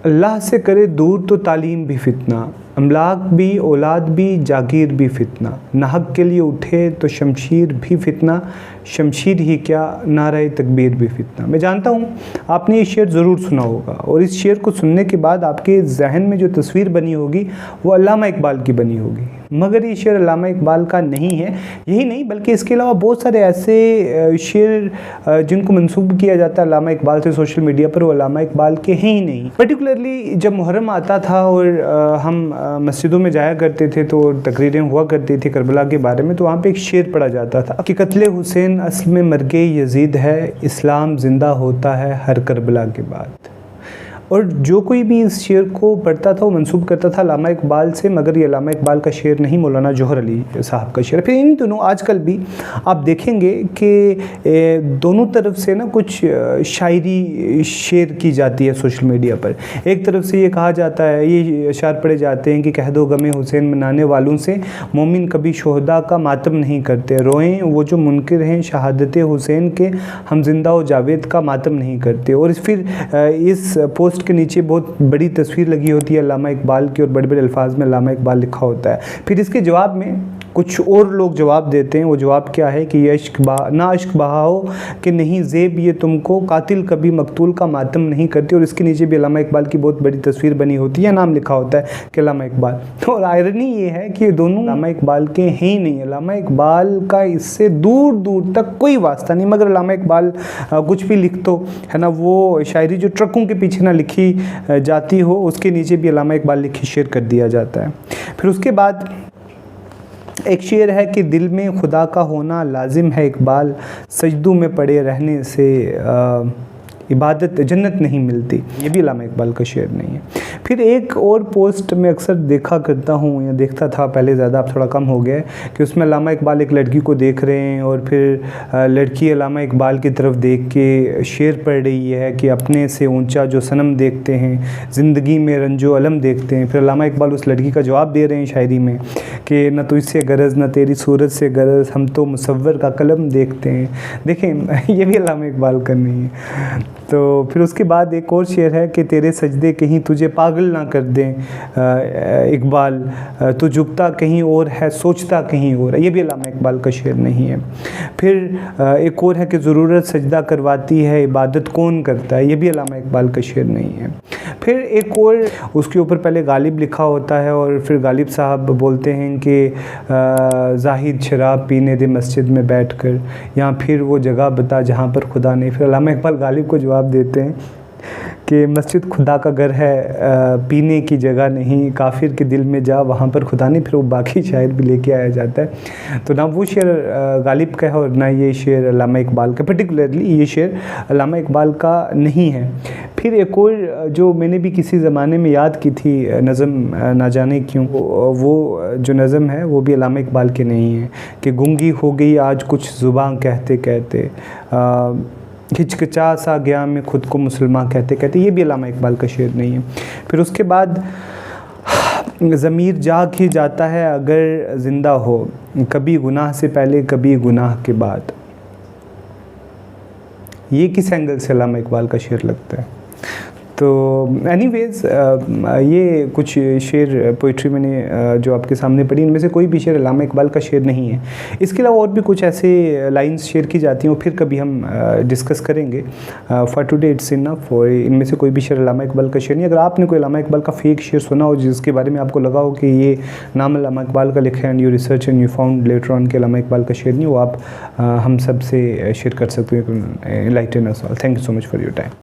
اللہ سے کرے دور تو تعلیم بھی فتنہ، املاک بھی اولاد بھی جاگیر بھی فتنہ، ناحق کے لیے اٹھے تو شمشیر بھی فتنہ، شمشیر ہی کیا نعرہ تکبیر بھی فتنہ۔ میں جانتا ہوں آپ نے یہ شعر ضرور سنا ہوگا، اور اس شعر کو سننے کے بعد آپ کے ذہن میں جو تصویر بنی ہوگی وہ علامہ اقبال کی بنی ہوگی، مگر یہ شعر علامہ اقبال کا نہیں ہے۔ یہی نہیں بلکہ اس کے علاوہ بہت سارے ایسے شعر جن کو منسوب کیا جاتا ہے علامہ اقبال سے سوشل میڈیا پر، وہ علامہ اقبال کے ہیں ہی نہیں۔ پرٹیکولرلی جب محرم آتا تھا اور ہم مسجدوں میں جایا کرتے تھے تو تقریریں ہوا کرتی تھی کربلا کے بارے میں، تو وہاں پہ ایک شعر پڑھا جاتا تھا کہ قتل حسین اصل میں مرگ یزید ہے، اسلام زندہ ہوتا ہے ہر کربلا کے بعد۔ اور جو کوئی بھی اس شعر کو پڑھتا تھا وہ منسوب کرتا تھا علامہ اقبال سے، مگر یہ علامہ اقبال کا شعر نہیں، مولانا جوہر علی صاحب کا شعر۔ پھر ان دنوں آج کل بھی آپ دیکھیں گے کہ دونوں طرف سے نا کچھ شاعری شعر کی جاتی ہے سوشل میڈیا پر۔ ایک طرف سے یہ کہا جاتا ہے، یہ اشعار پڑھے جاتے ہیں کہ کہہ دو غم حسین منانے والوں سے، مومن کبھی شہداء کا ماتم نہیں کرتے، روئیں وہ جو منکر ہیں شہادت حسین کے، ہم زندہ و جاوید کا ماتم نہیں کرتے۔ اور پھر اس پوسٹ کے نیچے بہت بڑی تصویر لگی ہوتی ہے علامہ اقبال کی، اور بڑے بڑے الفاظ میں علامہ اقبال لکھا ہوتا ہے۔ پھر اس کے جواب میں کچھ اور لوگ جواب دیتے ہیں۔ وہ جواب کیا ہے کہ یہ نہ عشق بہاؤ کہ نہیں زیب یہ تم کو، قاتل کبھی مقتول کا ماتم نہیں کرتے۔ اور اس کے نیچے بھی علامہ اقبال کی بہت بڑی تصویر بنی ہوتی ہے، نام لکھا ہوتا ہے کہ علامہ اقبال۔ اور آئرنی یہ ہے کہ دونوں علامہ اقبال کے ہیں ہی نہیں، علامہ اقبال کا اس سے دور دور تک کوئی واسطہ نہیں، مگر علامہ اقبال کچھ بھی لکھ تو ہے نا، وہ شاعری جو ٹرکوں کے پیچھے نہ لکھی جاتی ہو، اس کے نیچے بھی علامہ اقبال لکھی شعر کر دیا جاتا ہے۔ پھر اس کے بعد ایک شعر ہے کہ دل میں خدا کا ہونا لازم ہے اقبال، سجدوں میں پڑے رہنے سے عبادت جنت نہیں ملتی، یہ بھی علامہ اقبال کا شعر نہیں ہے۔ پھر ایک اور پوسٹ میں اکثر دیکھا کرتا ہوں یا دیکھتا تھا پہلے، زیادہ اب تھوڑا کم ہو گیا ہے، کہ اس میں علامہ اقبال ایک لڑکی کو دیکھ رہے ہیں، اور پھر لڑکی علامہ اقبال کی طرف دیکھ کے شعر پڑھ رہی ہے کہ اپنے سے اونچا جو صنم دیکھتے ہیں، زندگی میں رنج و الم دیکھتے ہیں۔ پھر علامہ اقبال اس لڑکی کا جواب دے رہے ہیں شاعری میں کہ نہ تجھ سے غرض نہ تیری صورت سے غرض، ہم تو مصور کا قلم دیکھتے ہیں۔ دیکھیں یہ بھی علامہ اقبال کا نہیں ہے۔ تو پھر اس کے بعد ایک اور شعر ہے کہ تیرے سجدے کہیں تجھے پاگل نہ کر دیں اقبال، تو جھکتا کہیں اور ہے سوچتا کہیں اور ہے، یہ بھی علامہ اقبال کا شعر نہیں ہے۔ پھر ایک اور ہے کہ ضرورت سجدہ کرواتی ہے عبادت کون کرتا ہے، یہ بھی علامہ اقبال کا شعر نہیں ہے۔ پھر ایک اور اس کے اوپر پہلے غالب لکھا ہوتا ہے، اور پھر غالب صاحب بولتے ہیں کہ زاہد شراب پینے دے مسجد میں بیٹھ کر، یا پھر وہ جگہ بتا جہاں پر خدا نہیں۔ پھر علامہ اقبال غالب کو جواب دیتے ہیں کہ مسجد خدا کا گھر ہے پینے کی جگہ نہیں، کافر کے دل میں جا وہاں پر خدا نہیں۔ پھر وہ باقی شاعر بھی لے کے آیا جاتا ہے، تو نہ وہ شعر غالب کا ہے اور نہ یہ شعر علامہ اقبال کا، پرٹیکولرلی یہ شعر علامہ اقبال کا نہیں ہے۔ پھر ایک اور جو میں نے بھی کسی زمانے میں یاد کی تھی نظم، نہ جانے کیوں، وہ جو نظم ہے وہ بھی علامہ اقبال کے نہیں ہے کہ گنگی ہو گئی آج کچھ زباں کہتے کہتے، ہچکچا سا گیا میں خود کو مسلمان کہتے کہتے، یہ بھی علامہ اقبال کا شعر نہیں ہے۔ پھر اس کے بعد ضمیر جاگ ہی جاتا ہے اگر زندہ ہو، کبھی گناہ سے پہلے کبھی گناہ کے بعد، یہ کس اینگل سے علامہ اقبال کا شعر لگتا ہے؟ تو اینی ویز یہ کچھ شعر پوئٹری میں نے جو آپ کے سامنے پڑھی، ان میں سے کوئی بھی شعر علامہ اقبال کا شعر نہیں ہے۔ اس کے علاوہ اور بھی کچھ ایسے لائنز شیئر کی جاتی ہیں، اور پھر کبھی ہم ڈسکس کریں گے۔ فار ٹوڈے اٹس انف، اور ان میں سے کوئی بھی شعر علامہ اقبال کا شعر نہیں۔ اگر آپ نے کوئی علامہ اقبال کا فیک شعر سنا ہو جس کے بارے میں آپ کو لگا ہو کہ یہ نام علامہ اقبال کا لکھا ہے، and you research and you found later on کہ علامہ اقبال کا شعر نہیں، وہ آپ ہم سب سے شیئر کر سکتے ہیں۔ Enlighten us all. Thank you so much for your time.